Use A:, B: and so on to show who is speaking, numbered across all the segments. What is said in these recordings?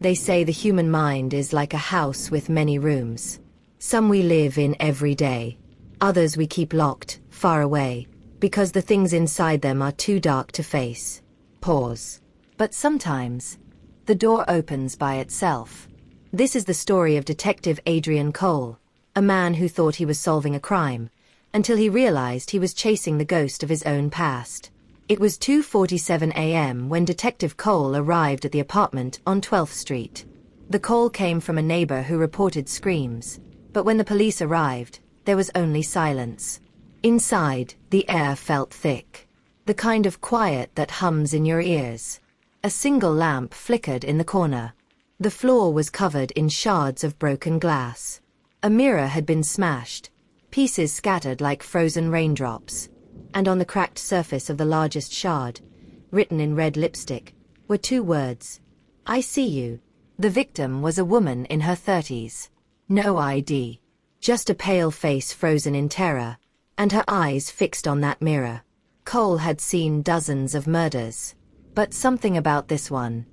A: They say the human mind is like a house with many rooms. Some we live in every day. Others we keep locked, far away, because the things inside them are too dark to face. Pause. But sometimes, the door opens by itself. This is the story of Detective Adrian Cole, a man who thought he was solving a crime, until he realized he was chasing the ghost of his own past. It was 2:47 a.m. when Detective Cole arrived at the apartment on 12th Street. The call came from a neighbor who reported screams, but when the police arrived, there was only silence. Inside, the air felt thick. The kind of quiet that hums in your ears. A single lamp flickered in the corner. The floor was covered in shards of broken glass. A mirror had been smashed, pieces scattered like frozen raindrops. And on the cracked surface of the largest shard, written in red lipstick, were two words. I see you. The victim was a woman in her 30s. No ID. Just a pale face frozen in terror, and her eyes fixed on that mirror. Cole had seen dozens of murders, but something about this one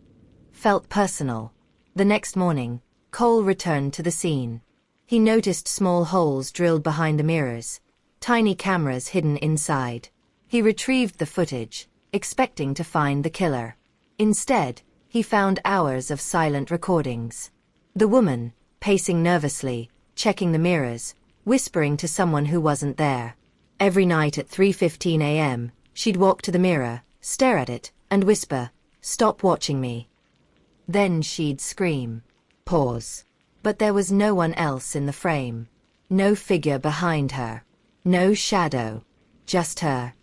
A: felt personal. The next morning, Cole returned to the scene. He noticed small holes drilled behind the mirrors, tiny cameras hidden inside. He retrieved the footage, expecting to find the killer. Instead, he found hours of silent recordings. The woman, pacing nervously, checking the mirrors, whispering to someone who wasn't there. Every night at 3:15 a.m., she'd walk to the mirror, stare at it, and whisper, "Stop watching me." Then she'd scream. Pause. But there was no one else in the frame. No figure behind her. No shadow. Just her.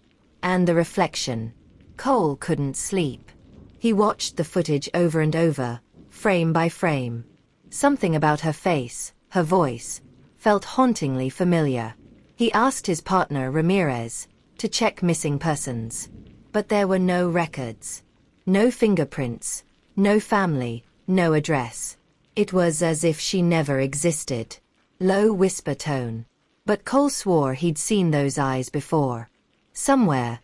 A: And the reflection. Cole couldn't sleep. He watched the footage over and over, frame by frame. Something about her face, her voice, felt hauntingly familiar. He asked his partner Ramirez to check missing persons. But there were no records. No fingerprints. No family. No address. It was as if she never existed. Low whisper tone. But Cole swore he'd seen those eyes before. Somewhere,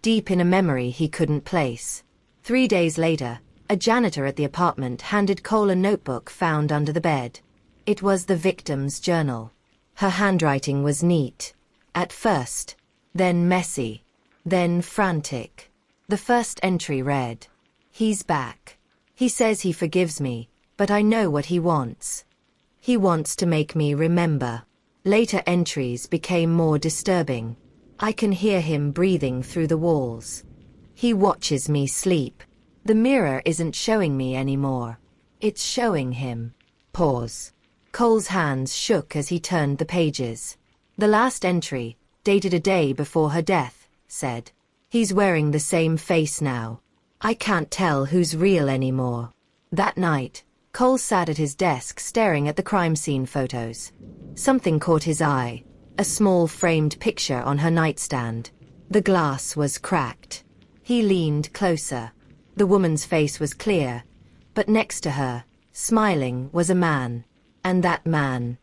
A: deep in a memory he couldn't place. 3 days later, a janitor at the apartment handed Cole a notebook found under the bed. It was the victim's journal. Her handwriting was neat. At first. Then messy. Then frantic. The first entry read, "He's back. He says he forgives me, but I know what he wants. He wants to make me remember." Later entries became more disturbing. "I can hear him breathing through the walls. He watches me sleep. The mirror isn't showing me anymore. It's showing him." Pause. Cole's hands shook as he turned the pages. The last entry, dated a day before her death, said, "He's wearing the same face now. I can't tell who's real anymore." That night, Cole sat at his desk staring at the crime scene photos. Something caught his eye, a small framed picture on her nightstand. The glass was cracked. He leaned closer. The woman's face was clear, but next to her, smiling, was a man. And that man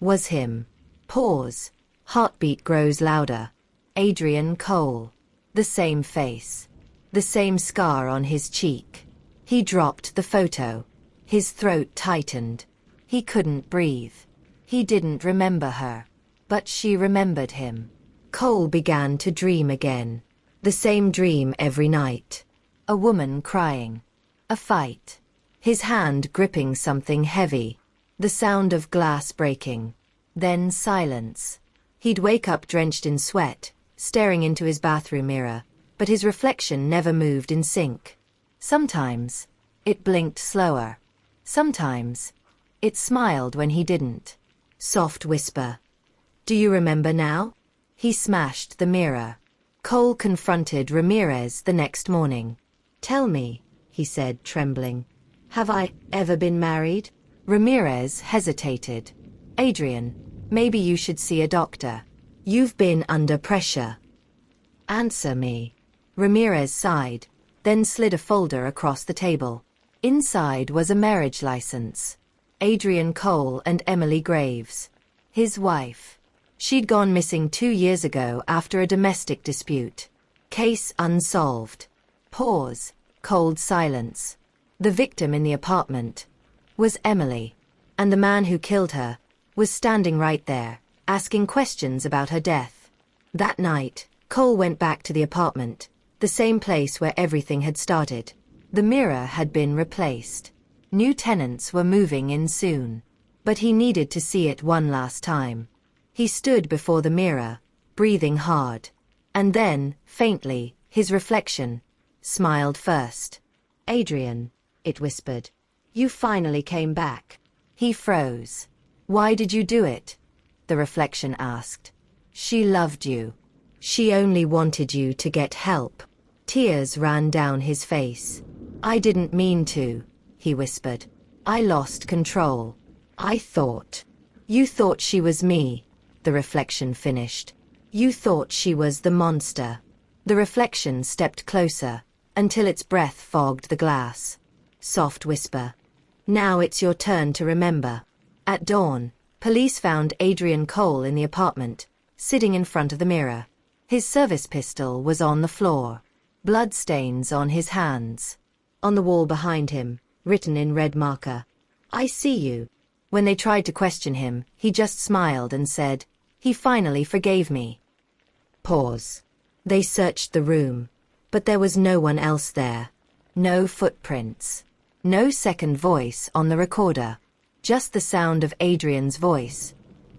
A: was him. Pause. Heartbeat grows louder. Adrian Cole. The same face. The same scar on his cheek. He dropped the photo. His throat tightened. He couldn't breathe. He didn't remember her. But she remembered him. Cole began to dream again. The same dream every night. A woman crying. A fight. His hand gripping something heavy. The sound of glass breaking. Then silence. He'd wake up drenched in sweat, staring into his bathroom mirror, but his reflection never moved in sync. Sometimes, it blinked slower. Sometimes, it smiled when he didn't. Soft whisper. "Do you remember now?" He smashed the mirror. Cole confronted Ramirez the next morning. "Tell me," he said, trembling. "Have I ever been married?" Ramirez hesitated. "Adrian, maybe you should see a doctor. You've been under pressure." "Answer me." Ramirez sighed, then slid a folder across the table. Inside was a marriage license. Adrian Cole and Emily Graves. His wife. She'd gone missing 2 years ago after a domestic dispute. Case unsolved. Pause. Cold silence. The victim in the apartment, was Emily. And the man who killed her was standing right there, asking questions about her death. That night, Cole went back to the apartment, the same place where everything had started. The mirror had been replaced. New tenants were moving in soon. But he needed to see it one last time. He stood before the mirror, breathing hard. And then, faintly, his reflection smiled first. "Adrian," it whispered. "You finally came back." He froze. "Why did you do it?" the reflection asked. "She loved you. She only wanted you to get help." Tears ran down his face. "I didn't mean to," he whispered. "I lost control. I thought." "You thought she was me," the reflection finished. "You thought she was the monster." The reflection stepped closer, until its breath fogged the glass. Soft whisper. "Now it's your turn to remember." At dawn, police found Adrian Cole in the apartment, sitting in front of the mirror. His service pistol was on the floor. Bloodstains on his hands. On the wall behind him, written in red marker, "I see you." When they tried to question him, he just smiled and said, "He finally forgave me." Pause. They searched the room, but there was no one else there. No footprints. No second voice on the recorder. Just the sound of Adrian's voice,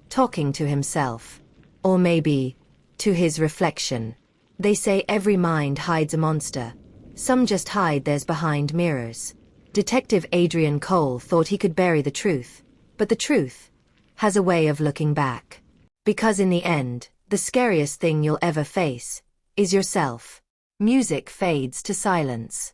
A: talking to himself. Or maybe, to his reflection. They say every mind hides a monster. Some just hide theirs behind mirrors. Detective Adrian Cole thought he could bury the truth, but the truth has a way of looking back. Because in the end, the scariest thing you'll ever face is yourself. Music fades to silence.